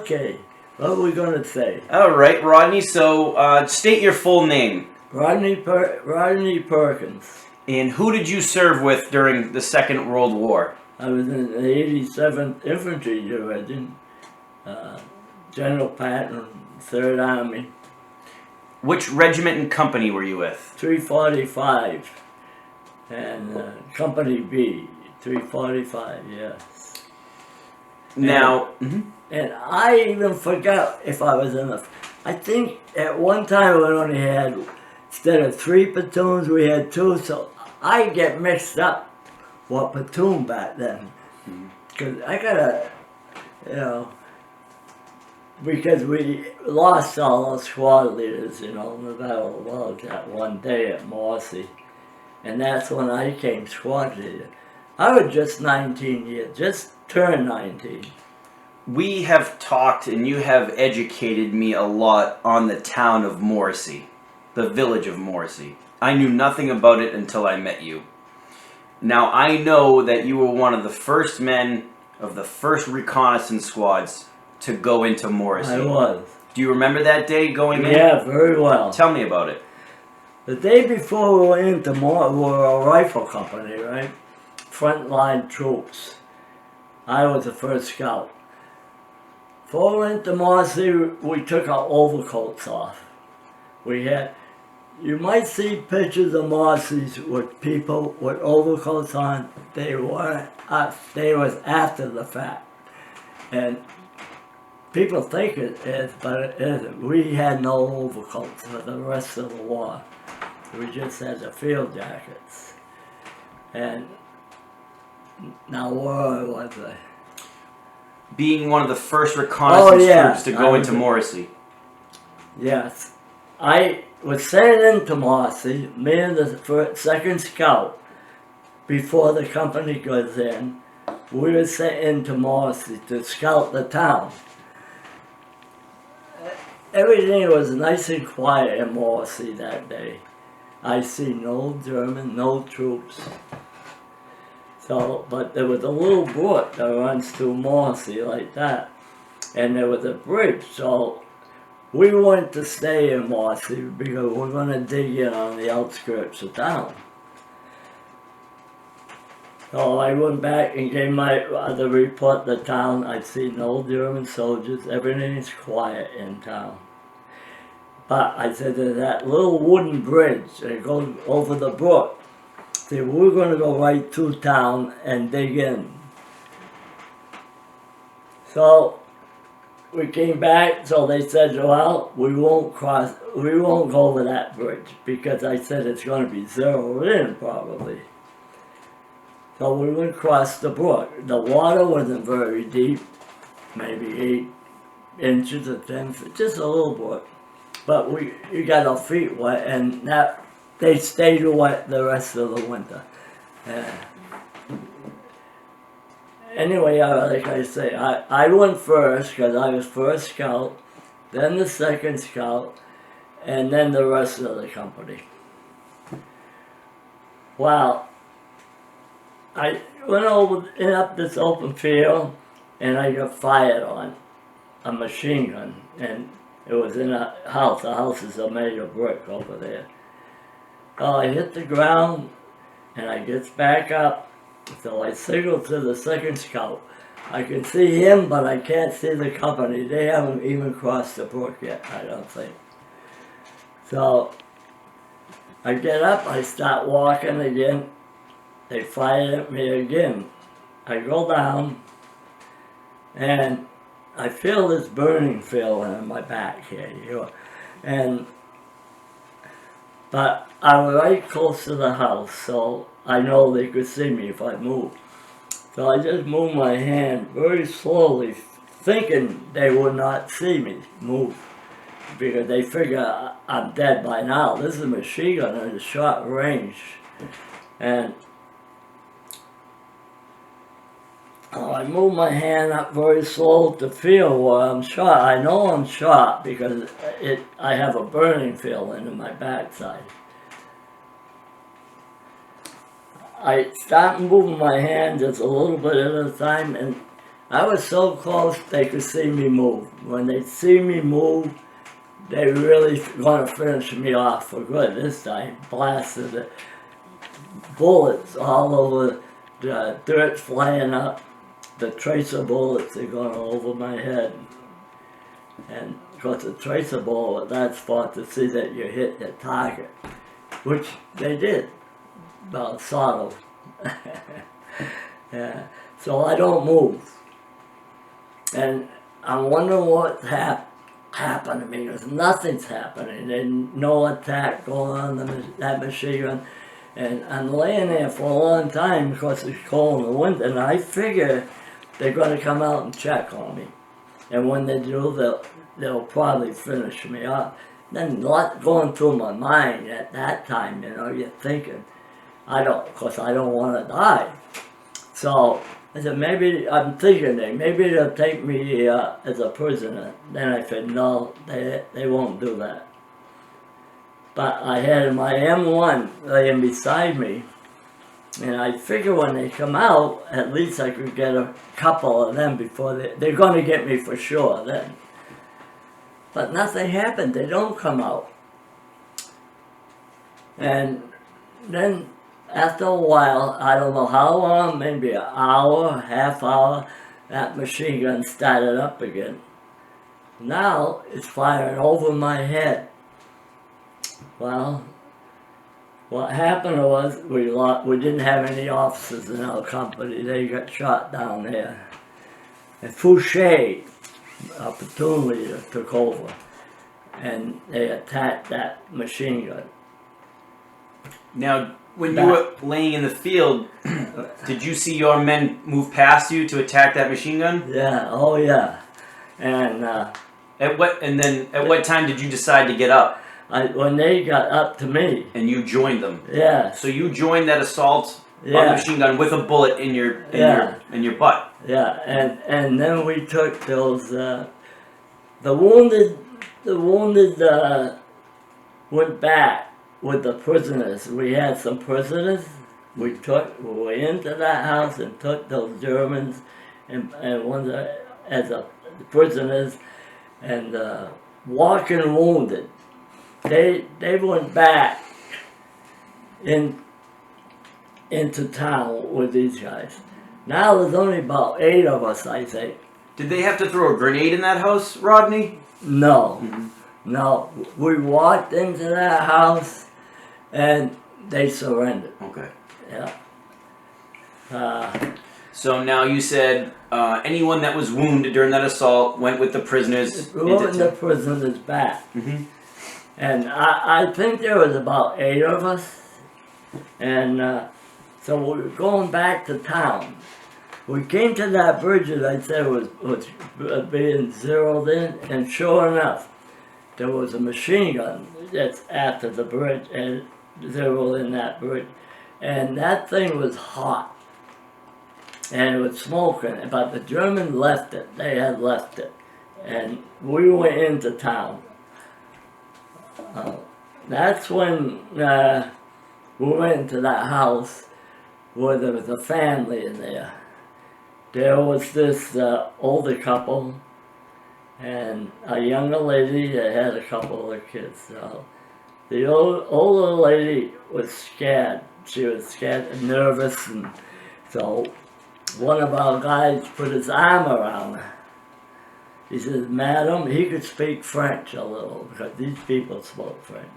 Okay, what are we going to say? All right, Rodney. So state your full name. Rodney Perkins. And who did you serve with during the Second World War? I was in the 87th Infantry Division, General Patton, 3rd Army. Which regiment and company were you with? 345 and Company B, 345, yes. Now, and I even forgot if I was in the... I think at one time we only had, instead of 3 platoons, we had 2, so I get mixed up what platoon back then. Because I got because we lost all our squad leaders, in the Battle of Lodge that one day at Moircy. And that's when I came squad leader. I was just 19 years, just turned 19. we have talked and you have educated me a lot on the town of Moircy, the village of Moircy. I knew nothing about it until I met you. Now, I know that you were one of the first men of the first reconnaissance squads to go into Moircy. I was. Do you remember that day going in? Yeah, very well. Tell me about it. The day before we went into Moircy, we were a rifle company, right? Frontline troops. I was the first scout. Before we went to Moircy, we took our overcoats off. We had, you might see pictures of Moircy's with people with overcoats on. They weren't us. They was after the fact. And people think it is, but it isn't. We had no overcoats for the rest of the war. We just had the field jackets. And now where was I? Being one of the first reconnaissance troops to go into Moircy. Yes. I was sent into Moircy, me and the second scout, before the company goes in. We were sent into Moircy to scout the town. Everything was nice and quiet in Moircy that day. I see no German, no troops. So, but there was a little brook that runs through Moircy like that. And there was a bridge, so we wanted to stay in Moircy because we're going to dig in on the outskirts of town. So I went back and gave my other report to town. I see no German soldiers, everything's quiet in town. But I said, there's that little wooden bridge that goes over the brook. See, we're going to go right through town and dig in. So we came back, so they said, well, we won't go over that bridge, because I said it's going to be zeroed in probably. So we went across the brook. The water wasn't very deep, maybe 8 inches or 10 feet, just a little brook. But we got our feet wet, and that they stayed wet the rest of the winter. Anyway, like I say, I went first because I was first scout, then the second scout, and then the rest of the company. Well, I went over and up this open field, and I got fired on a machine gun, and it was in a house. The house is made of brick over there. So I hit the ground, and I gets back up. So I signaled to the second scout. I can see him, but I can't see the company. They haven't even crossed the brook yet, I don't think. So I get up, I start walking again. They fire at me again. I go down, and I feel this burning feeling in my back here, but I was right close to the house, so I know they could see me if I moved. So I just moved my hand very slowly, thinking they would not see me move, because they figure I'm dead by now. This is a machine gun at a short range. And I move my hand up very slow to feel where I'm shot. I know I'm shot because I have a burning feeling in my backside. I start moving my hand just a little bit at a time, and I was so close they could see me move. When they see me move, they really gonna finish me off for good this time. Blasted the bullets all over, the dirt flying up, the tracer bullets are going over my head. And of course the tracer bullet, that's thought to see that you hit your target, which they did, about sort of. Yeah. So I don't move. And I'm wondering what happened to me, because nothing's happening. There's no attack going on that machine gun. And I'm laying there for a long time because it's cold in the winter, and I figure they're going to come out and check on me. And when they do, they'll probably finish me up. Then a lot going through my mind at that time, you know, you're thinking, of course I don't want to die. So I said, maybe, I'm thinking maybe they'll take me as a prisoner. Then I said, no, they won't do that. But I had my M1 laying beside me, and I figure when they come out, at least I could get a couple of them before they're going to get me for sure then. But nothing happened. They don't come out. And then after a while, I don't know how long, maybe an hour, half hour, that machine gun started up again. Now it's firing over my head. Well, what happened was we didn't have any officers in our company. They got shot down there. And Fouché, a platoon leader, took over, and they attacked that machine gun. Now, when you were laying in the field, did you see your men move past you to attack that machine gun? Yeah, oh yeah. And at what time did you decide to get up? When they got up to me. And you joined them. Yeah. So you joined that assault on the machine gun with a bullet in your butt. Yeah, and then we took those the wounded went back with the prisoners. We had some prisoners. We were into that house and took those Germans and ones as prisoners, and walking wounded. They went back into town with these guys. Now there's only about 8 of us, I think. Did they have to throw a grenade in that house, Rodney? No. No. We walked into that house and they surrendered. Okay. Yeah. So now you said anyone that was wounded during that assault went with the prisoners. Went the prisoners back. And I think there was about 8 of us. And so we were going back to town. We came to that bridge that I said was being zeroed in, and sure enough, there was a machine gun that's after the bridge and zeroed in that bridge. And that thing was hot. And it was smoking, but the Germans left it. They had left it. And we went into town. That's when we went into that house where there was a family in there. There was this older couple and a younger lady that had a couple of kids. So the older lady was scared. She was scared and nervous, and so one of our guys put his arm around her. He says, "Madam," he could speak French a little because these people spoke French.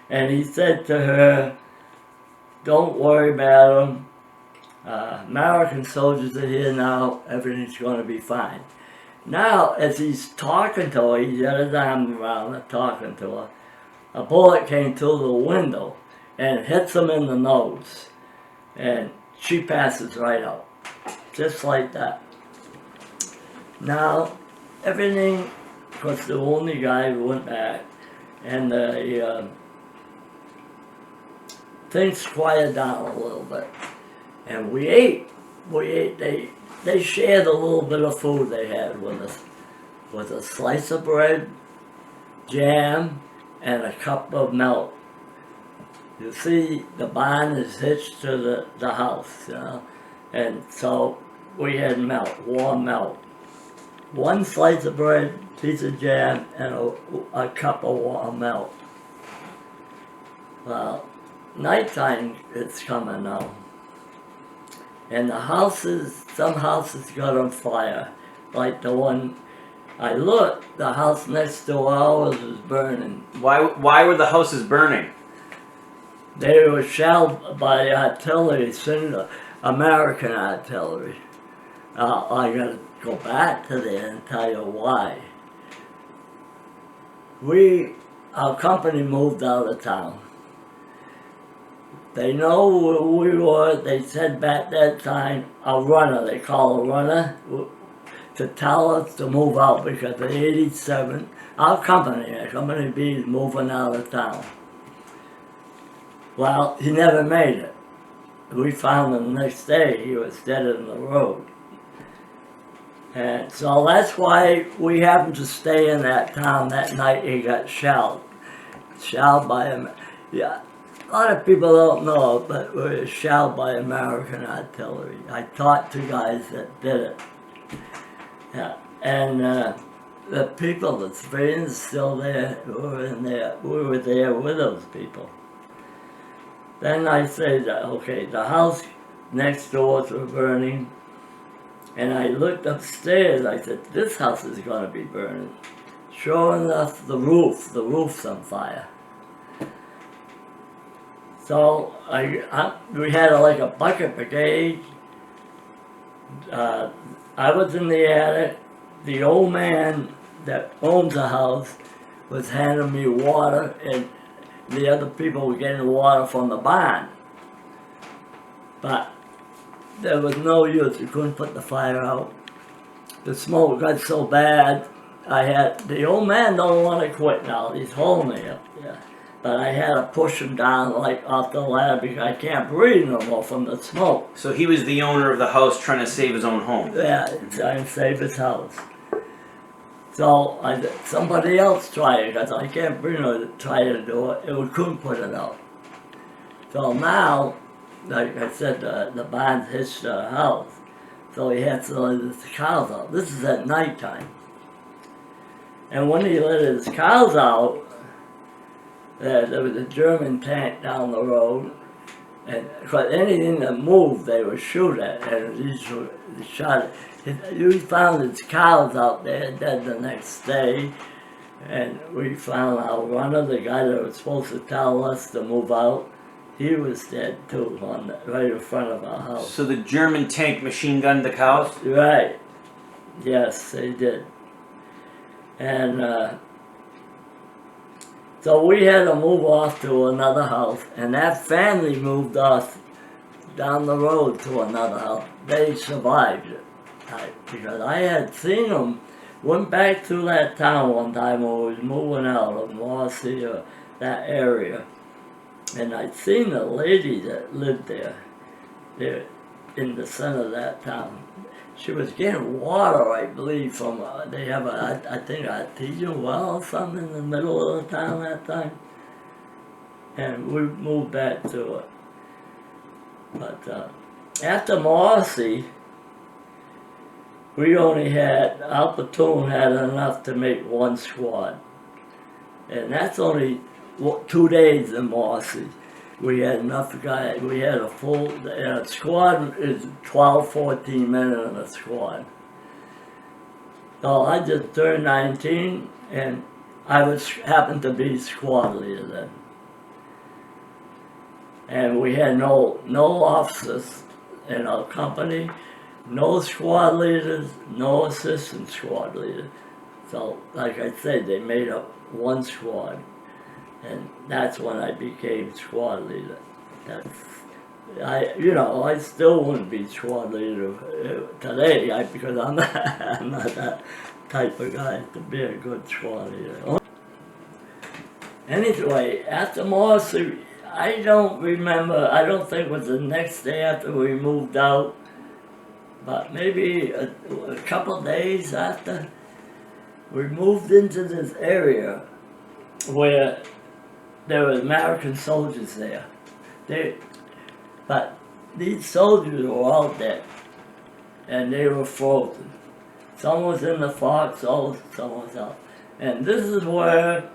And he said to her, "Don't worry, madam. American soldiers are here now. Everything's going to be fine." Now, as he's talking to her, he's got his arm around her, talking to her. A bullet came through the window and hits him in the nose. And she passes right out. Just like that. Now, everything, of course, the only guy went back, and things quieted down a little bit. And we ate. They shared a little bit of food they had with us, with a slice of bread, jam, and a cup of milk. You see, the barn is hitched to the house, you know, and so we had milk, warm milk. One slice of bread, piece of jam, and a cup of warm milk. Well, nighttime is coming now. And the houses, some houses got on fire. Like the one I looked, the house next to ours was burning. Why were the houses burning? They were shelled by artillery, American artillery. I gotta go back to there and tell you why. Our company moved out of town. They know where we were. They said back that time, a runner, they call a runner, to tell us to move out because in '87, our company B, is moving out of town. Well, he never made it. We found him the next day. He was dead in the road. And so that's why we happened to stay in that town that night. He got shelled by him. Yeah, a lot of people don't know, but we were shelled by American artillery. I talked to guys that did it. Yeah, and the people, the civilians, still there. We were there with those people. Then I said, okay, the house next doors were burning. And I looked upstairs, I said, this house is going to be burning. Sure enough, the roof's on fire. So we had like a bucket brigade. I was in the attic. The old man that owns the house was handing me water, and the other people were getting water from the barn. But there was no use. You couldn't put the fire out. The smoke got so bad. The old man don't want to quit now. He's holding me up there. But I had to push him down like off the ladder because I can't breathe no more from the smoke. So he was the owner of the house trying to save his own home. Yeah, trying to save his house. So somebody else tried it because I can't breathe no try to do it. And we couldn't put it out. So now, like I said, the barn's hitched to the house. So he had to let his cows out. This is at nighttime. And when he let his cows out, there was a German tank down the road. And because anything that moved, they would shoot at. And he shot it. We found his cows out there dead the next day. And we found our runner, the guy that was supposed to tell us to move out. He was dead too, right in front of our house. So the German tank machine gunned the cows? Right. Yes, they did. And so we had to move off to another house, and that family moved us down the road to another house. They survived it. Because I had seen them, went back to that town one time when we was moving out of Moircy or that area. And I'd seen the lady that lived there in the center of that town. She was getting water, I believe, from, they have I think, an artesian well or something in the middle of the town that time. And we moved back to it. But after Moircy, we only had, our platoon had enough to make one squad. And that's only 2 days in Moircy. We had enough guys. We had a full squad is 12, 14 men in a squad. So I just turned 19, and I happened to be squad leader then. And we had no officers in our company, no squad leaders, no assistant squad leader. So, like I said, they made up one squad. And that's when I became squad leader. I still wouldn't be squad leader today because I'm not that type of guy to be a good squad leader. Anyway, after Moircy, I don't remember, I don't think it was the next day after we moved out, but maybe a couple of days after, we moved into this area where there were American soldiers there. But these soldiers were out there. and they were frozen. Some was in the foxholes, some was out. And this is where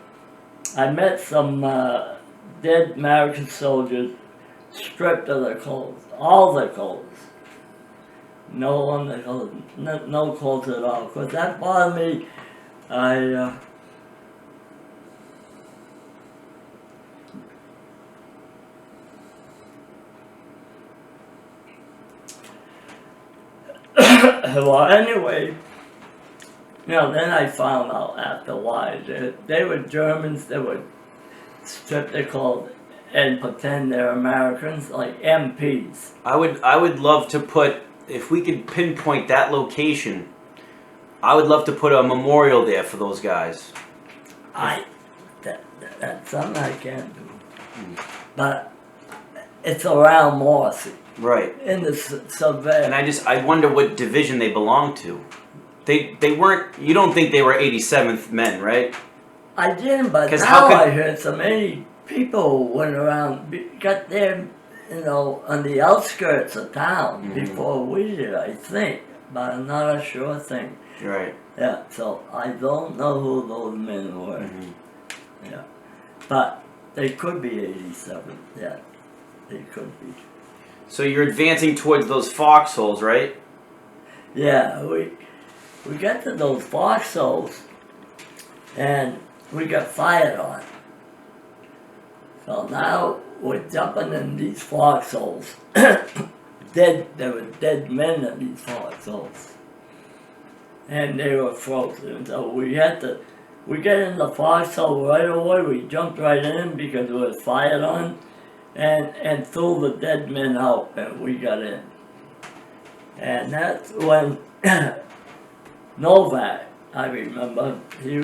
I met some dead American soldiers stripped of their clothes, all their clothes. No underclothes, no clothes at all. Because that bothered me. Well, anyway, then I found out after a while that they were Germans. They would strip their clothes and pretend they're Americans, like MPs. I would love to put, if we could pinpoint that location, I would love to put a memorial there for those guys. That's something I can't do. But it's around Moircy. Right. In the Sylvester. And I wonder what division they belong to. They weren't, you don't think they were 87th men, right? I didn't, but now how could, I heard so many people went around, got there, on the outskirts of town before we did, I think. But I'm not a sure thing. Right. Yeah, so I don't know who those men were. Yeah. But they could be 87. Yeah, they could be. So you're advancing towards those foxholes, right? Yeah, we got to those foxholes and we got fired on. So now we're jumping in these foxholes. There were dead men in these foxholes. And they were frozen. So we get in the foxhole right away. We jumped right in because it was fired on. And threw the dead men out, and we got in. And that's when Novak, I remember, he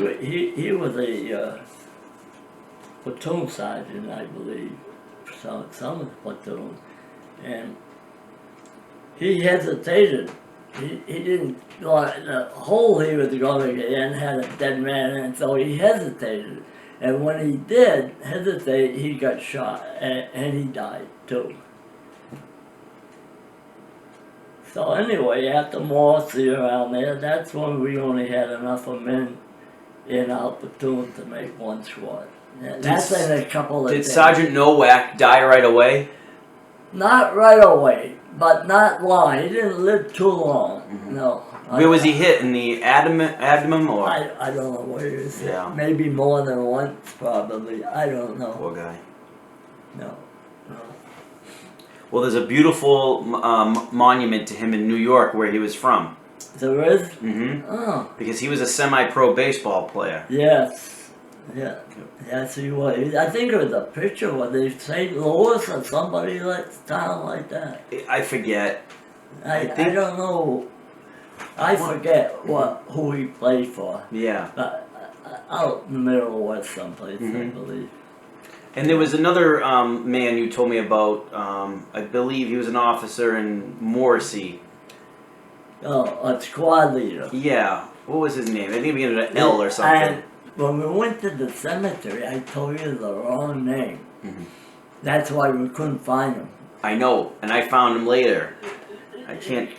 was a platoon sergeant, I believe, some platoon, and he hesitated. He didn't want the hole he was going to get in had a dead man in it, so he hesitated. And when he did hesitate, he got shot, and he died too. So anyway, after Moircy around there, that's when we only had enough of men in our platoon to make one squad. That's in a couple of days. Did Sergeant Nowak die right away? Not right away, but not long. He didn't live too long. No. Where was he hit? In the abdomen or? I don't know where he was hit. Yeah. Maybe more than once, probably. I don't know. Poor guy. No. Well, there's a beautiful monument to him in New York where he was from. There is? Mm-hmm. Oh. Because he was a semi-pro baseball player. Yes. Yeah. Yes, he was. I think it was a picture of the St. Louis or somebody like town like that. I forget. I don't know. I forget who he played for. Yeah. But out in the middle of West someplace, I believe. And there was another man you told me about. I believe he was an officer in Moircy. Oh, a squad leader. Yeah. What was his name? I think it began with an L or something. And when we went to the cemetery, I told you the wrong name. That's why we couldn't find him. I know, and I found him later. I can't.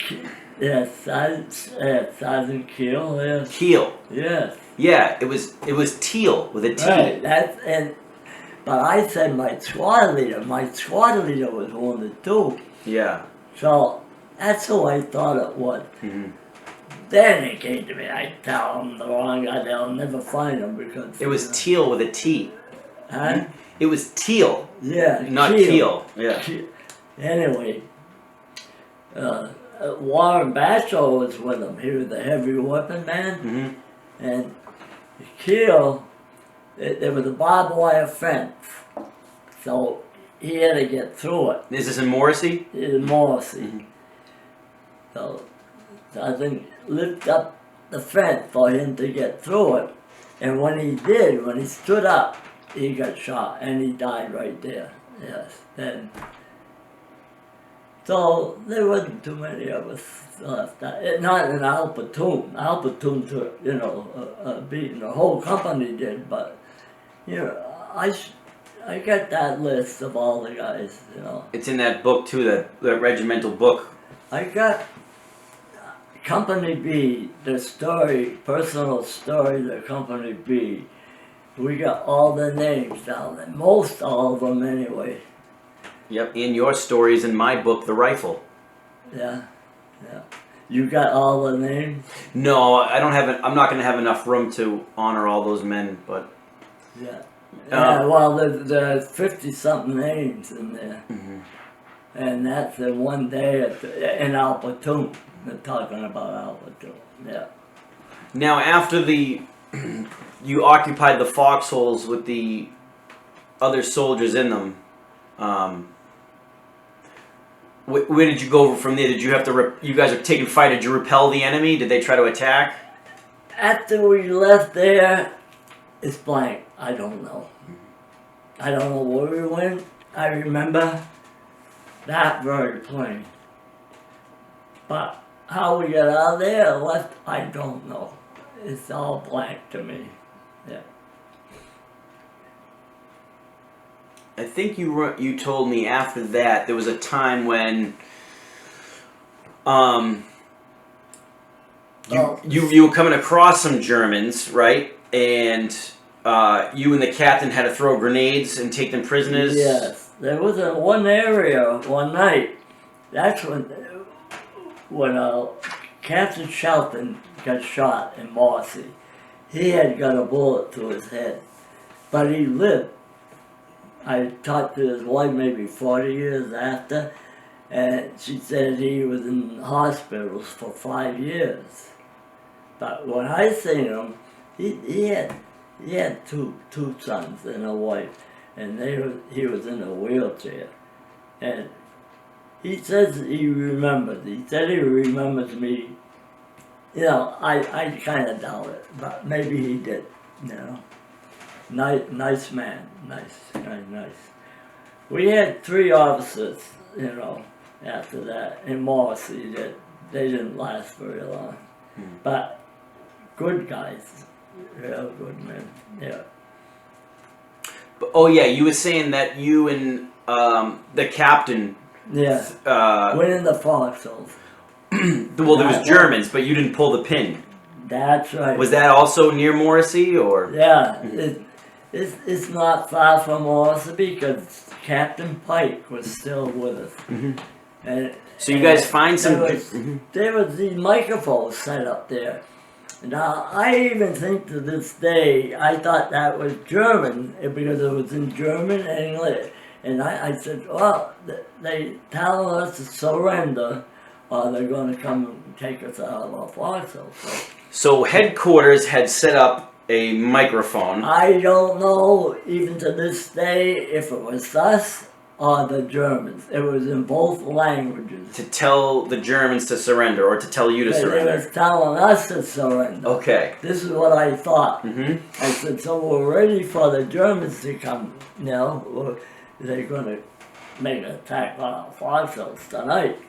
Yes, Sergeant Keel. Yes. Keel. Yes. Yeah, it was Teal with a T. Right. But I said my squad leader. My squad leader was wounded too. Yeah. So that's who I thought it was. Then it came to me. I tell them the wrong guy. They'll never find him because it was Teal with a T. Huh? It was Teal. Yeah. Not Teal. Yeah. Anyway, Warren Basho was with him. He was the heavy weapon man, and Keel. There was a barbed wire fence, so he had to get through it. Is this in Moircy? In Moircy. So I think lift up the fence for him to get through it, and when he did, when he stood up, he got shot and he died right there. Yes, and so there wasn't too many of us left. Not in our platoon. Our platoon took, beating. The whole company did, but I got that list of all the guys. It's in that book too, that regimental book. I Company B, the story, personal story, the Company B, we got all the names down there, most all of them anyway. Yep. In your stories in my book, The Rifle. Yeah, yeah. You got all the names? No, I don't have. I'm not going to have enough room to honor all those men, but. Yeah. Yeah, well, there's 50-something names in there. Mm-hmm. And that's in one day in Alpatoon. They're talking about Alpatoon, yeah. Now, after you occupied the foxholes with the other soldiers in them, where did you go from there? Did you have to, you guys are taking fight, did you repel the enemy? Did they try to attack? After we left there, it's blank. I don't know. I don't know where we went. I remember that very plain. But how we got out of there or left, I don't know. It's all blank to me. Yeah. I think you told me after that there was a time when you were coming across some Germans, right? And you and the captain had to throw grenades and take them prisoners. Yes, there was one area one night. That's when Captain Shelton got shot in Moircy. He had got a bullet to his head, but he lived. I talked to his wife maybe 40 years after, and she said he was in hospitals for 5 years. But when I seen him, he had two sons and a wife, and he was in a wheelchair. And he says he remembers. He said he remembers me. You know, I kind of doubt it, but maybe he did. You know, nice man, nice. We had 3 officers, you know, after that in Moircy that they didn't last very long, but good guys, real good men. Yeah. But, oh yeah, you were saying that you and the captain. Yeah. Went in the foxholes. Well, there was Germans, but you didn't pull the pin. That's right. Was that also near Moircy, or? Yeah, it's not far from Moircy because Captain Pike was still with us. Mm-hmm. And so you guys find some. There was these microphones set up there. Now I even think to this day I thought that was German because it was in German and English. And I said, well, they telling us to surrender or they're going to come and take us out of our foxhole. So headquarters had set up a microphone. I don't know, even to this day, if it was us or the Germans. It was in both languages. To tell the Germans to surrender or to tell you to surrender? They was telling us to surrender. Okay. This is what I thought. Mm-hmm. I said, so we're ready for the Germans to come, you know. They're going to make an attack on our foxholes tonight.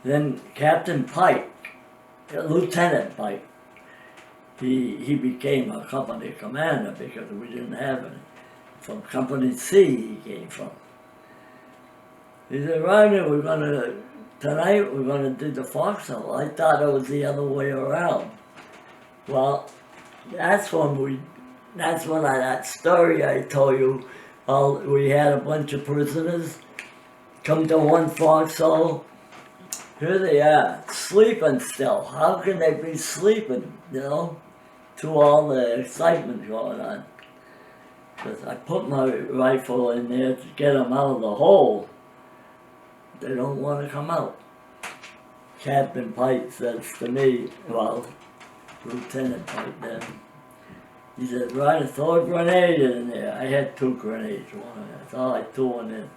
Then Captain Pike, Lieutenant Pike, he became a company commander because we didn't have any. From Company C he came from. He said, Rodney, tonight we're going to do the foxhole. I thought it was the other way around. Well, that's when that story I told you. We had a bunch of prisoners come to one foxhole. Here they are, sleeping still. How can they be sleeping, you know, to all the excitement going on? Because I put my rifle in there to get them out of the hole. They don't want to come out. Captain Pike says to me, well, Lieutenant Pike then, he said, Rodney, throw a grenade in there. I had 2 grenades. That's all I threw one in.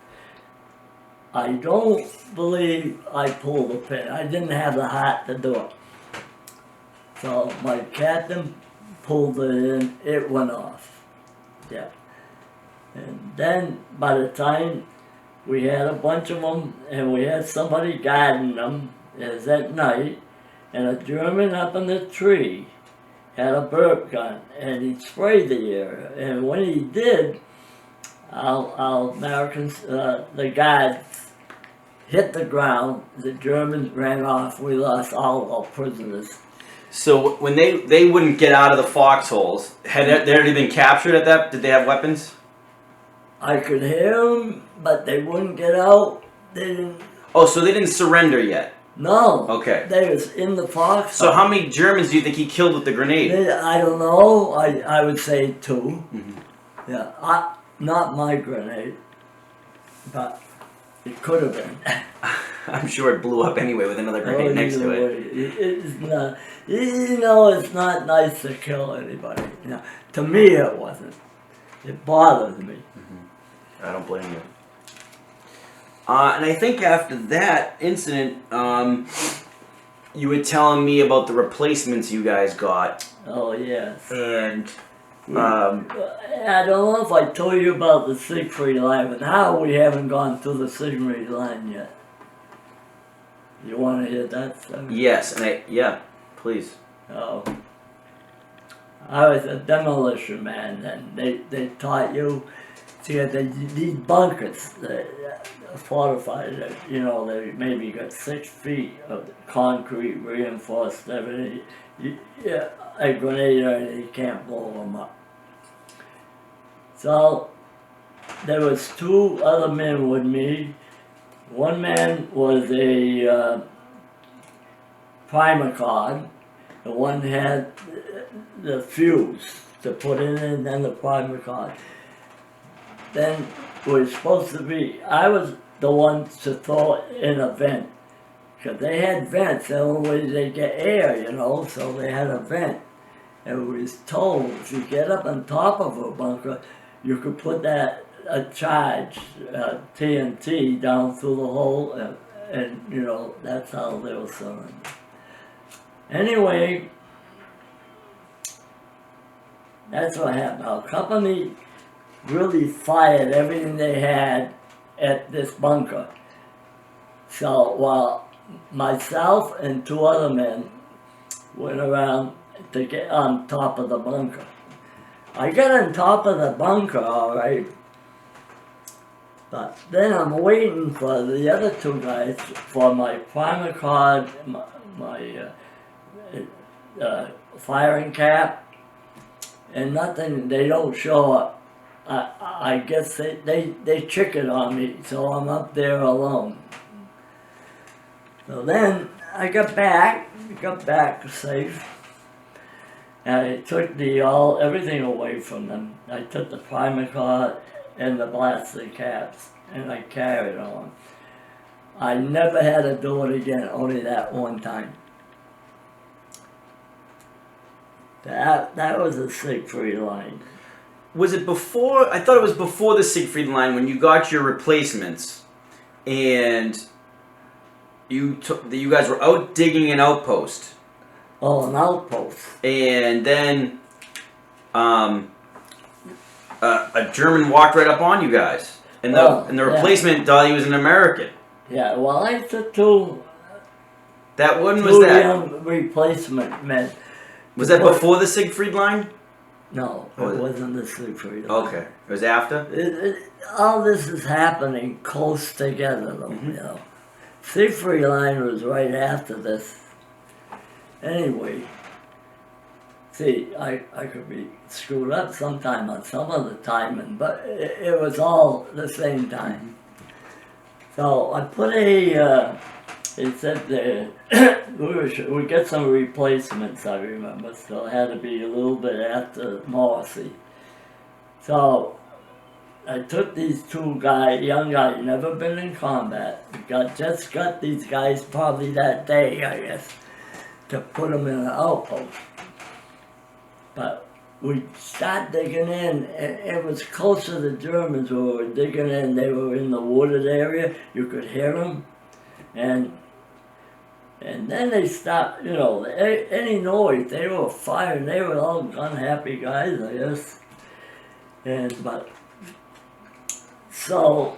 I don't believe I pulled the pin. I didn't have the heart to do it. So my captain pulled it in. It went off. Yeah. And then by the time we had a bunch of them and we had somebody guarding them, it was at night, and a German up in the tree had a burp gun, and he sprayed the area. And when he did, our Americans, the guards, hit the ground. The Germans ran off. We lost all our prisoners. So when they wouldn't get out of the foxholes, had they already been captured at that? Did they have weapons? I could hear them, but they wouldn't get out. They didn't. Oh, so they didn't surrender yet. No. Okay. They was in the fox. So how many Germans do you think he killed with the grenade? I don't know. I would say 2. Mm-hmm. Yeah. Not my grenade, but it could have been. I'm sure it blew up anyway with another grenade next to it. It's not. You know, it's not nice to kill anybody. You know, to me, it wasn't. It bothered me. Mm-hmm. I don't blame you. And I think after that incident, you were telling me about the replacements you guys got. Oh, yes. And I don't know if I told you about the Siegfried line, but now we haven't gone through the Siegfried line yet. You want to hear that stuff? yes, and please. Oh. I was a demolition man, and they taught you to get these bunkers, fortified, you know, they maybe got 6 feet of concrete reinforced everything. Yeah, a grenade or anything, you can't blow them up. So there was 2 other men with me. One man was a primer card. The one had the fuse to put in and then the primer card. Then we were supposed to be, I was the one to throw in a vent. Because they had vents, the only way they get air, you know, so they had a vent. And we was told if you get up on top of a bunker, you could put a charge, TNT, down through the hole, and you know, that's how they were surrendered. Anyway, that's what happened. Our company really fired everything they had at this bunker. So while myself and 2 other men went around to get on top of the bunker. I got on top of the bunker, all right, but then I'm waiting for the other 2 guys for my primer card, my firing cap, and nothing. They don't show up. I guess they chickened on me, so I'm up there alone. So then I got back safe. And I took everything away from them. I took the primer card and the blaster caps, and I carried on. I never had to do it again, only that one time. That was a Siegfried line. Was it before? I thought it was before the Siegfried line when you got your replacements, and you guys were out digging an outpost. Oh, an outpost. And then a German walked right up on you guys, and the replacement thought he was an American. Yeah, well, I took 2. That one 2 was that. young replacement men. Was that before the Siegfried line? No, it wasn't the Siegfried line. Okay, it was after. All this is happening close together, though. You know, Siegfried line was right after this. Anyway, see, I could be screwed up sometime on some of the timing, but it was all the same time. So I put it said we get some replacements, I remember, so it had to be a little bit after Moircy. So I took these 2 young guys, never been in combat, just got these guys probably that day, I guess, to put them in an outpost. But we started digging in, and it was close to the Germans who were digging in. They were in the wooded area. You could hear them. And then they stopped, you know, any noise, they were firing. They were all gun-happy guys, I guess. So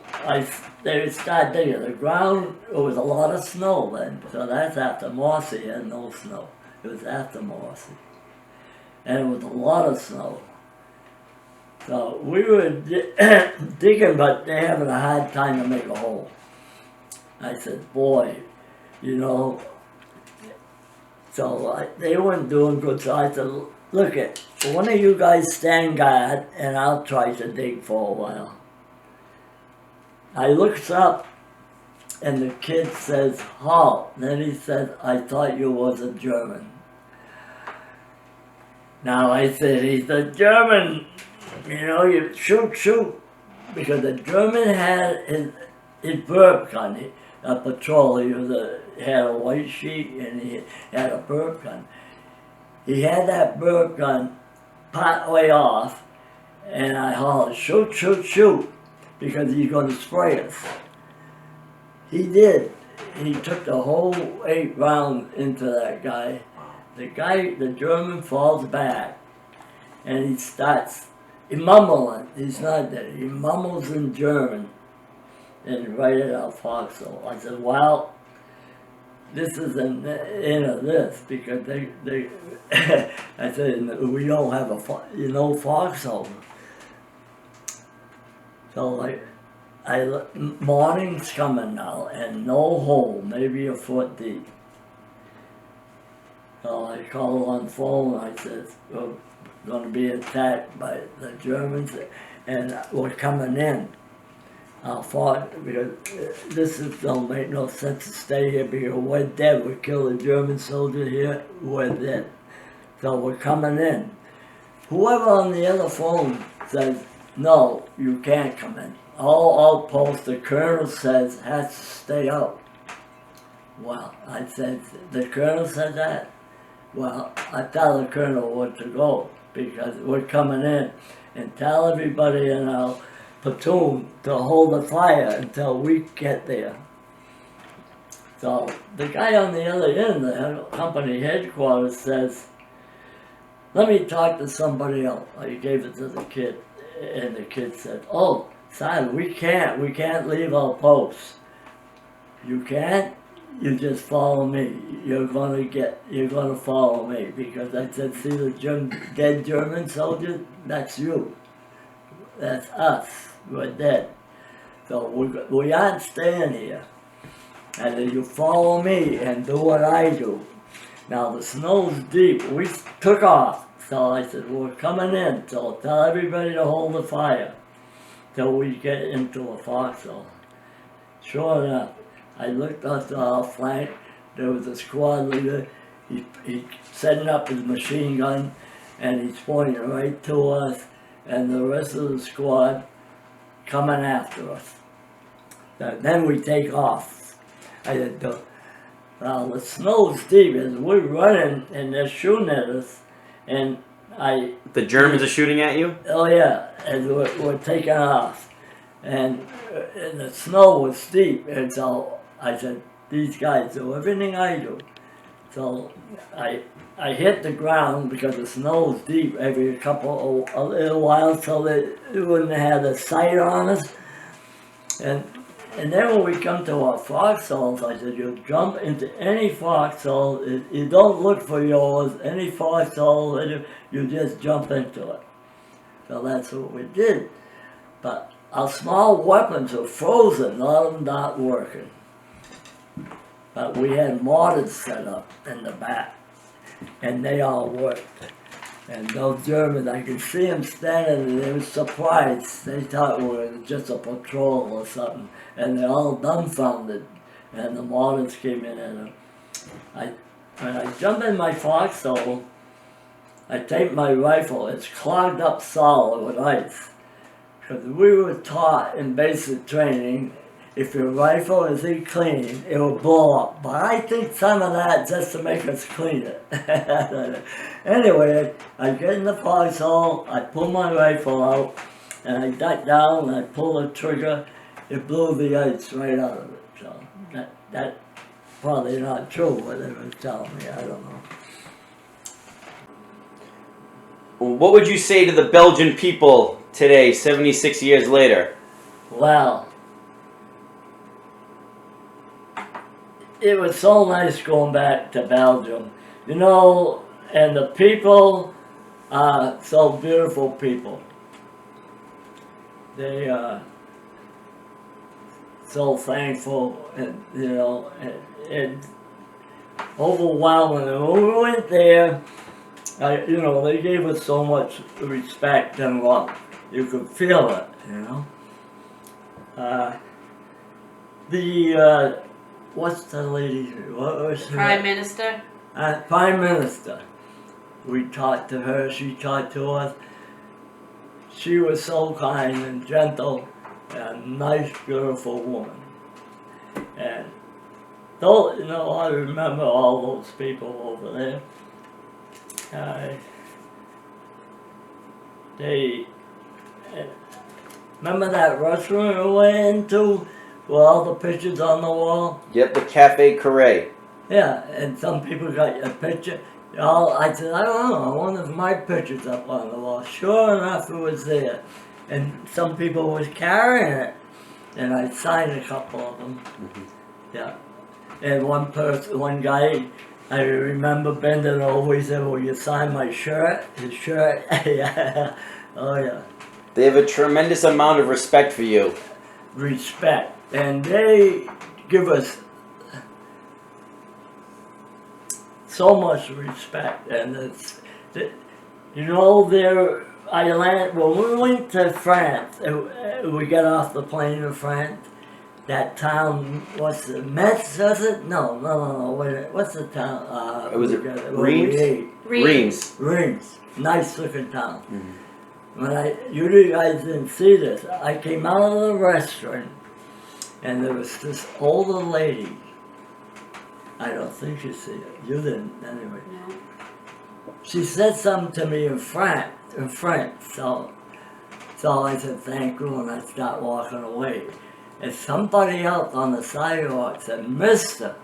they started digging. The ground, it was a lot of snow then. So that's after Moircy had no snow. It was after Moircy. And it was a lot of snow. So we were digging, but they're having a hard time to make a hole. I said, boy, you know, so they weren't doing good, so I said, look it, one of you guys stand guard and I'll try to dig for a while. I looks up and the kid says, halt. Then he says, I thought you was a German. Now I said, he's a German, you know, you shoot. Because the German had his burp gun, a patrol, he had a white sheet and he had a burp gun. He had that burp gun part way off and I hollered, shoot, because he's going to spray us. He did. He took the whole 8 rounds into that guy. The German falls back and he starts mumbling. He's not dead. He mumbles in German and write it out foxhole. I said, well, this is an end of this because they I said, we don't have a foxhole. So morning's coming now and no hole, maybe a foot deep. So I called on the phone. I said, we're going to be attacked by the Germans and we're coming in. Because don't make no sense to stay here because we're dead. We killed a German soldier here, we're dead. So we're coming in. Whoever on the other phone says, no, you can't come in. All outposts, the colonel says, has to stay out. Well, I said, the colonel said that? Well, I tell the colonel where to go because we're coming in and tell everybody in our platoon to hold the fire until we get there. So the guy on the other end, the company headquarters says, let me talk to somebody else. I gave it to the kid and the kid said, oh, son, we can't leave our posts. You can't? You just follow me. You're gonna follow me because I said, see the dead German soldiers? That's you. That's us. We're dead. So we aren't staying here. And then you follow me and do what I do. Now the snow's deep. We took off. So I said, we're coming in. So tell everybody to hold the fire till we get into a foxhole. Sure enough, I looked up to our flank. There was a squad leader. He setting up his machine gun and he's pointing right to us and the rest of the squad coming after us. Then we take off. I said, well, the snow's deep as we're running and they're shooting at us and The Germans are shooting at you? Oh yeah, and we're taking off. And the snow was steep and so I said, these guys do everything I do. So I hit the ground because the snow is deep every a little while so that it wouldn't have the sight on us. And then when we come to our foxholes, I said, you jump into any foxhole, you don't look for yours, any foxhole, you just jump into it. So that's what we did. But our small weapons are frozen, a lot of them not working. But we had mortars set up in the back, and they all worked. And those Germans, I could see them standing and they were surprised. They thought we were just a patrol or something. And they're all dumbfounded. And the mortars came in and when I jump in my foxhole, I take my rifle. It's clogged up solid with ice. Because we were taught in basic training, if your rifle isn't clean, it will blow up. But I think some of that just to make us clean it. Anyway, I get in the foxhole, I pull my rifle out, and I duck down and I pull the trigger. It blew the ice right out of it. So that's probably not true what they were telling me. I don't know. What would you say to the Belgian people today, 76 years later? Well, it was so nice going back to Belgium, you know, and the people are so beautiful people. They are so thankful, and and overwhelming. And when we went there, they gave us so much respect and love. You could feel it, what's the lady? What was her? Prime Minister. Prime Minister. We talked to her. She talked to us. She was so kind and gentle, and a nice, beautiful woman. And I remember all those people over there. Remember that restaurant we went into with all the pictures on the wall? Yep, the Cafe Carré. Yeah, and some people got a picture. I said, I don't know, I wonder if my picture's up on the wall. Sure enough, it was there. And some people was carrying it. And I signed a couple of them. Mm-hmm. Yeah. And one guy, I remember bending over, he said, will you sign my shirt? His shirt? Yeah. Oh, yeah. They have a tremendous amount of respect for you. Respect. And they give us so much respect. And when we went to France, we got off the plane in France. That town, what's the Metz? Was it? No. What's the town? Was it Reims? Reims. Reims. Nice looking town. Mm-hmm. When you guys didn't see this, I came out of the restaurant, and there was this older lady. I don't think you see it. You didn't, anyway. No. She said something to me in French. So I said thank you, and I started walking away. And somebody else on the sidewalk said, Mister,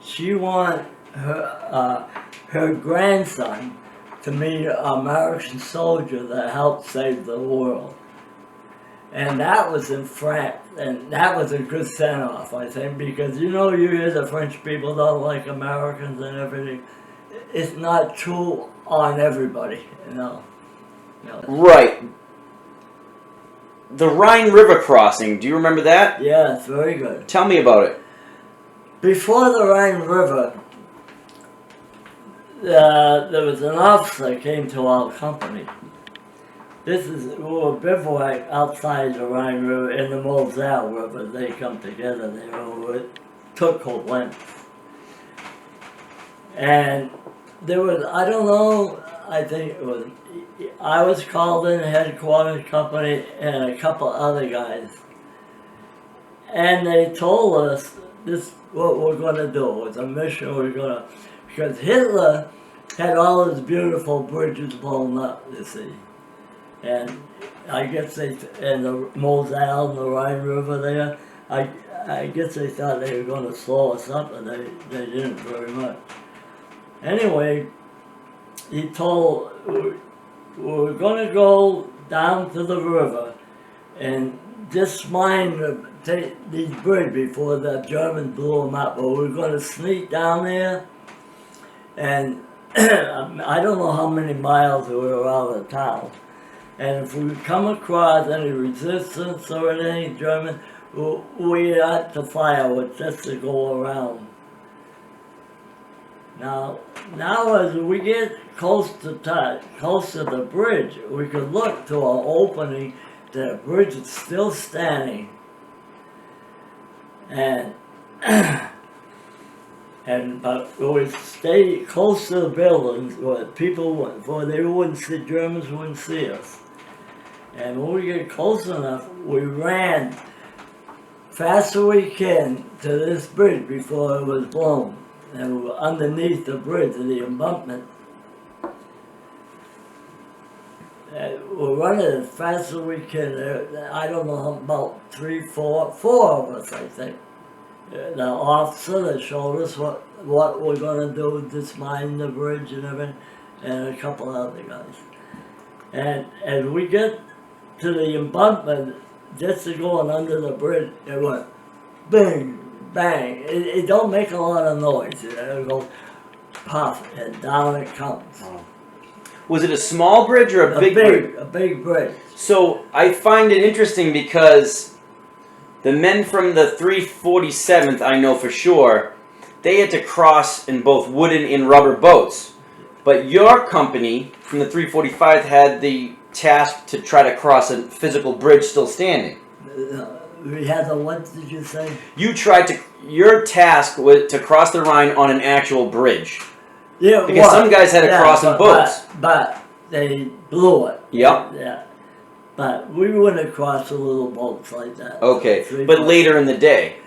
she wants her grandson to meet an American soldier that helped save the world. And that was in France, and that was a good send-off, I think, because you hear the French people don't like Americans and everything. It's not true on everybody, Right. The Rhine River crossing, do you remember that? Yeah, it's very good. Tell me about it. Before the Rhine River, there was an officer came to our company. We were bivouac outside the Rhine River in the Moselle River. They come together there over took a length. And there was, I don't know, I think it was, I was called in, headquarters company, and a couple other guys. And they told us this what we're going to do. It's a mission we're going to, because Hitler had all his beautiful bridges blown up, you see. And I guess and the Moselle and the Rhine River there, I guess they thought they were going to slow us up, and they didn't very much. Anyway, he told, we were going to go down to the river and just mine these bridges before the Germans blew them up. But we were going to sneak down there, and I don't know how many miles we were out of town. And if we come across any resistance or anything German, we had to fire with just to go around. Now as we get close to the bridge, we could look to an opening that the bridge is still standing. But we stay close to the buildings where Germans wouldn't see us. And when we get close enough, we ran fast as we can to this bridge before it was blown. And we were underneath the bridge of the embankment. We're running as fast as we can. I don't know, about four of us, I think. The officer that showed us what we're going to do, just mine the bridge and everything, and a couple other guys. And as we get to the embankment, just to going under the bridge, it went bang, bang. It don't make a lot of noise. It goes puff, and down it comes. Oh. Was it a small bridge or a big bridge? A big bridge. So I find it interesting because The men from the 347th, I know for sure, they had to cross in both wooden and rubber boats. But your company from the 345th had the task to try to cross a physical bridge still standing. We had the, what did you say? Your task was to cross the Rhine on an actual bridge. Yeah, because some guys had to cross in boats. But they blew it. Yep. Yeah. But we wouldn't have crossed the little boats like that. Okay, but later in the day.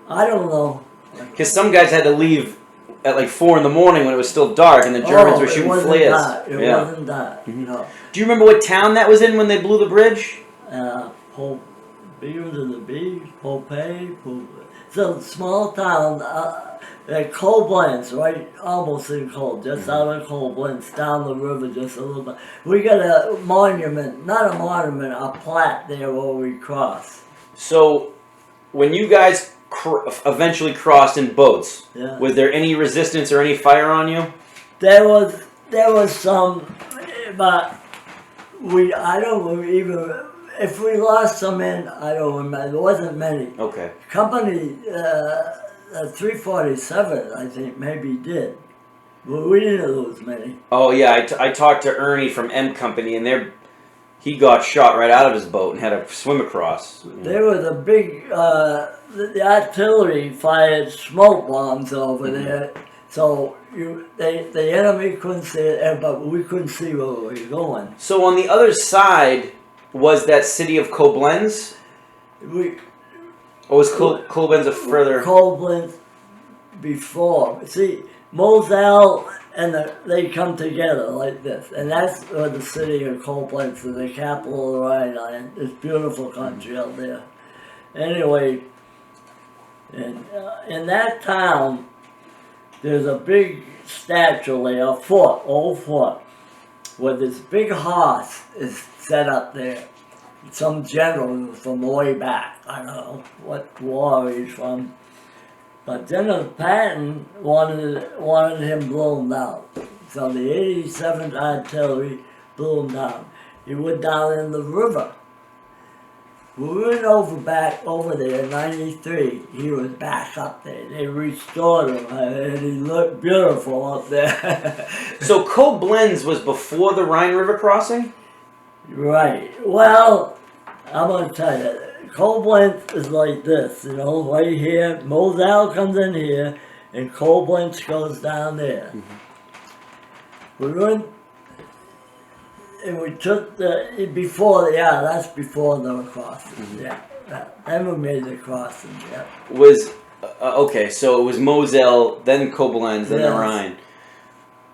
I don't know. Because some guys had to leave at like 4 in the morning when it was still dark and the Germans were shooting flares. It wasn't that. No. Do you remember what town that was in when they blew the bridge? It's a small town, Koblenz, right? Almost in just out of Koblenz, down the river just a little bit. We got a monument, not a monument, a plaque there where we crossed. So, when you guys eventually crossed in boats, was there any resistance or any fire on you? There was some, but I don't even, if we lost some men, I don't remember. There wasn't many. Okay. Company 347, I think, maybe did. But we didn't lose many. Oh yeah, I talked to Ernie from M Company, and he got shot right out of his boat and had to swim across. There was a big, the artillery fired smoke bombs over there, so the enemy couldn't see it, but we couldn't see where we were going. So on the other side was that city of Koblenz? Or was Koblenz a further? Koblenz before. See, Moselle and they come together like this, and that's where the city of Koblenz is, the capital of the Rhine. It's beautiful country out there. Anyway, in that town, there's a big statue there, old fort, where this big horse is set up there. Some general from way back, I don't know what war he's from. But General Patton wanted him blown down. So the 87th Artillery blew him down. He went down in the river. We went back over there in 93. He was back up there. They restored him, and he looked beautiful up there. So Koblenz was before the Rhine River crossing? Right. Well, I'm going to tell you, Koblenz is like this, right here. Moselle comes in here, and Koblenz goes down there. We went, and we took that's before the crossing, Then we made the crossing, Okay, so it was Moselle, then Koblenz, then the Rhine.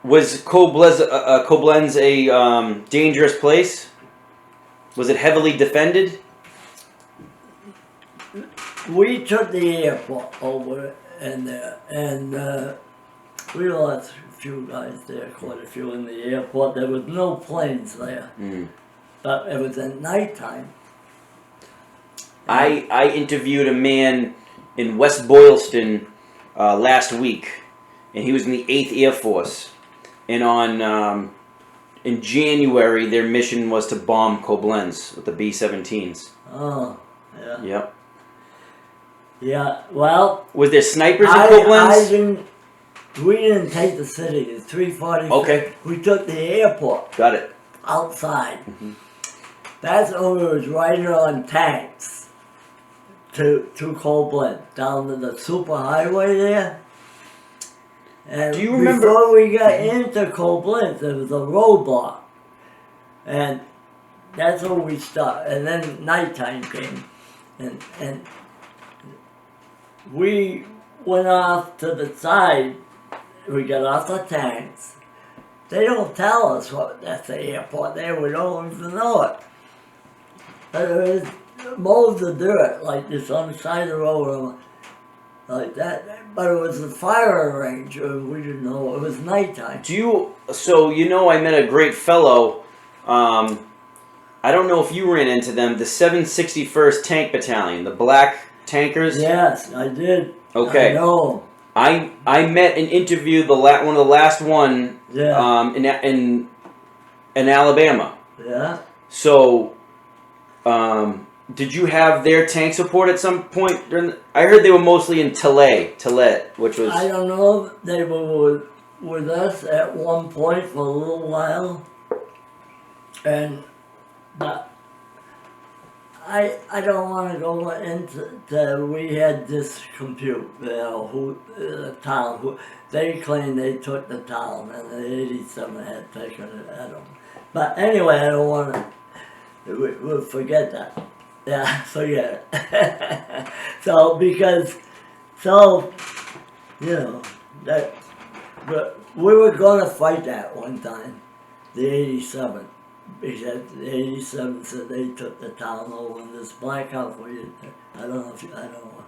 Was Koblenz a dangerous place? Was it heavily defended? We took the airport over and we lost a few guys there, quite a few in the airport. There was no planes there, but it was at nighttime. I interviewed a man in West Boylston last week, and he was in the 8th Air Force, and in January, their mission was to bomb Koblenz with the B-17s. Oh, yeah. Yep. Yeah, well... Was there snipers in Koblenz? We didn't take the city. It's 340. Okay. We took the airport. Got it. Outside. That's when we was riding on tanks to Koblenz, down to the superhighway there. And do you remember before we got into Koblenz, there was a roadblock, and that's when we stopped. And then nighttime came, and we went off to the side. We got off the tanks. They don't tell us that's the airport there. We don't even know it. But it was moles of dirt like this on the side of the road, like that. But it was a firing range, and we didn't know. It was nighttime. I met a great fellow, I don't know if you ran into them, the 761st Tank Battalion, the black tankers? Yes, I did. Okay. I know. I met and interviewed one of the last one in Alabama. Yeah. So, Did you have their tank support at some point? I heard they were mostly in Tillet, which was... I don't know, they were with us at one point for a little while, but I don't want to go into, we had this compute, the town, they claimed they took the town and the 87 had taken it at them. But anyway, I don't want to, we'll forget that. Yeah, forget it. But we were going to fight that one time, the 87. Because the 87 said they took the town over in this black house. I don't know if I don't know.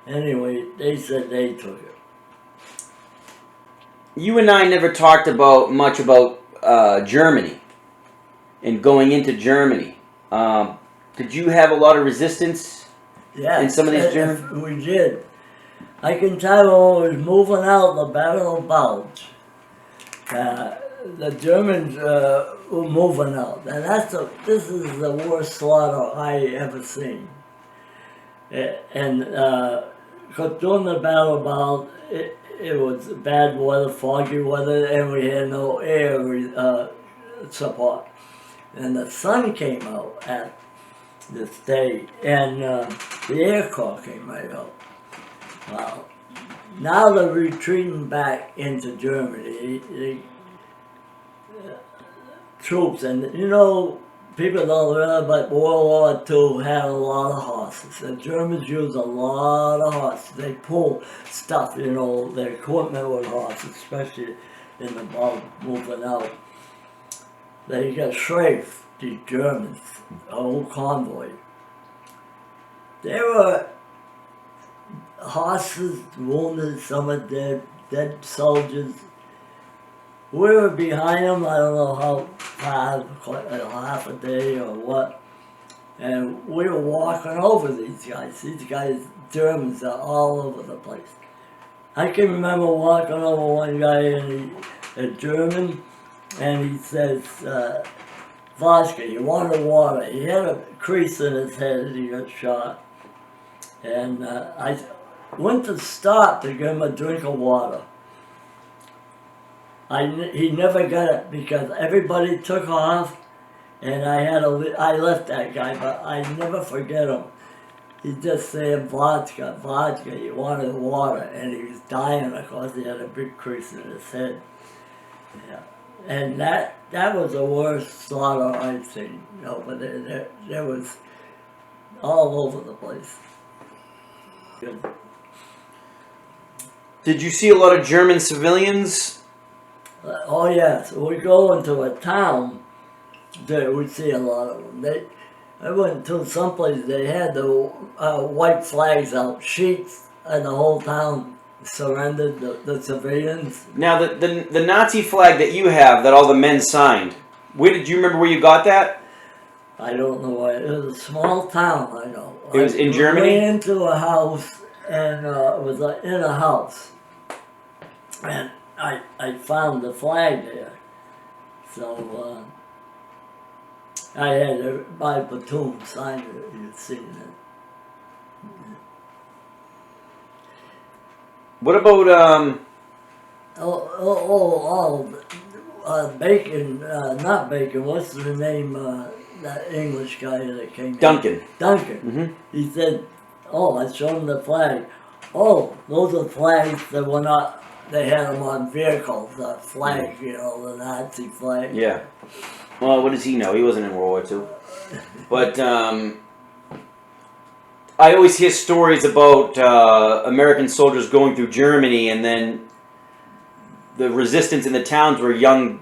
Anyway, they said they took it. You and I never talked much about Germany and going into Germany. Did you have a lot of resistance in some of these German? We did. I can tell you when I was moving out the Battle of Bulge, the Germans were moving out, and this is the worst slaughter I ever seen. And because during the Battle of Bulge, it was bad weather, foggy weather, and we had no air support. And the sun came out at this day, and the Air Corps came right out. Well, now they're retreating back into Germany. Troops, and people don't realize, but World War II had a lot of horses. The Germans used a lot of horses. They pull stuff, their equipment with horses, especially in the Bulge moving out. They got strafed, these Germans, a whole convoy. There were horses wounded, some are dead soldiers. We were behind them, I don't know how far, half a day or what, and we were walking over these guys. These guys, Germans, are all over the place. I can remember walking over one guy, a German, and he says, Vodka, you wanted water. He had a crease in his head and he got shot. And I went to stop to give him a drink of water. He never got it because everybody took off, and I left that guy, but I never forget him. He just said, vodka, you wanted water, and he was dying because he had a big crease in his head. Yeah. And that was the worst slaughter I've seen. But there was all over the place. Good. Did you see a lot of German civilians? Oh yes, we go into a town, we'd see a lot of them. I went to someplace, they had the white flags out, sheets, and the whole town surrendered, the civilians. Now, the Nazi flag that you have, that all the men signed, did you remember where you got that? I don't know why. It was a small town, I know. It was in Germany? We went into a house, and it was in a house. And I found the flag there. So I had my platoon sign it, you'd seen it. What about Bacon, not Bacon, what's the name, that English guy that came Duncan. Duncan. Mm-hmm. He said, I showed him the flag. Oh, those are flags that were not, they had them on vehicles, the flag, the Nazi flag. Yeah. Well, what does he know? He wasn't in World War II. But I always hear stories about American soldiers going through Germany, and then the resistance in the towns were young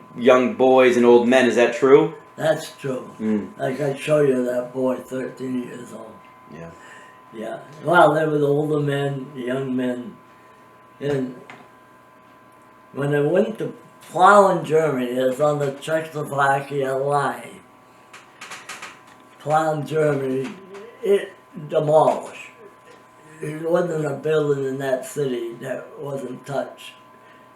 boys and old men. Is that true? That's true. I can show you that boy, 13 years old. Yeah. Yeah. Well, there were the older men, young men. And when they went to plow in Germany, it was on the Czechoslovakia line. Plow in Germany, it demolished. There wasn't a building in that city that wasn't touched.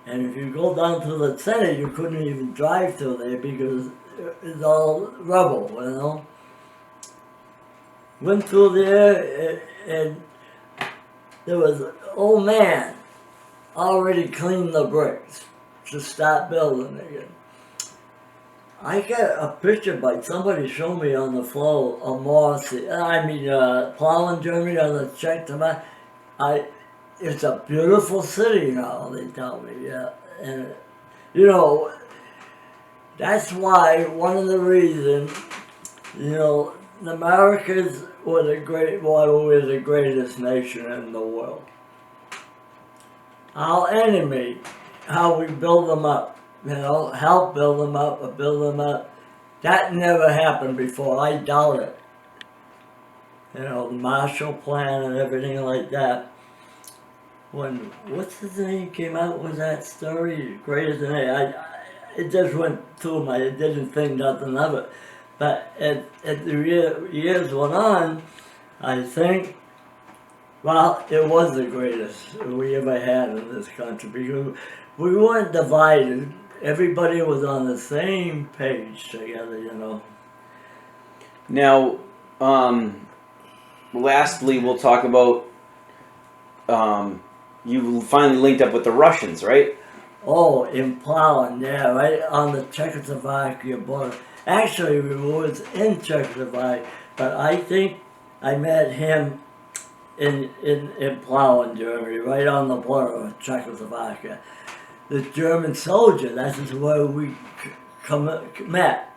And if you go down to the center, you couldn't even drive through there because it's all rubble, Went through there, and there was an old man already cleaned the bricks to start building again. I got a picture by somebody showed me on the floor of Moircy, plowing Germany on the check to my, it's a beautiful city now, they tell me, yeah. And, you know, that's why one of the reasons, you know, the Americans were we're the greatest nation in the world. Our enemy, how we build them up, you know, help build them up or build them up, that never happened before. I doubt it. You know, the Marshall Plan and everything like that. When, what's his name came out with that story, greater than it just went through I didn't think nothing of it. But as the years went on, I think, well, it was the greatest we ever had in this country because we weren't divided. Everybody was on the same page together, you know. Now, lastly, we'll talk about, you finally linked up with the Russians, right? Oh, in plowing, yeah, right on the Czechoslovakia border. Actually, we was in Czechoslovakia, but I think I met him in plowing, Germany, right on the border of Czechoslovakia. The German soldier, that is where we met.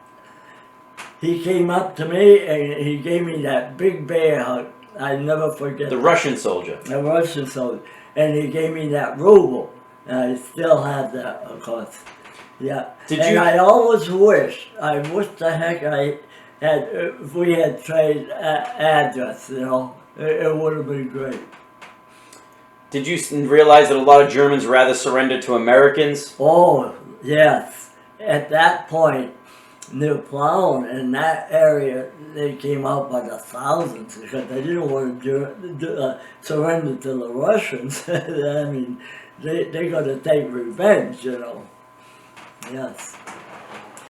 He came up to me and he gave me that big bear hug. I never forget. The Russian soldier. The Russian soldier. And he gave me that ruble. And I still have that, of course. Yeah. I always wish the heck I had, if we had trade address, you know, it would have been great. Did you realize that a lot of Germans rather surrender to Americans? Oh, yes. At that point, near plowing in that area, they came out by the thousands because they didn't want to surrender to the Russians. I mean, they're going to take revenge, you know. Yes.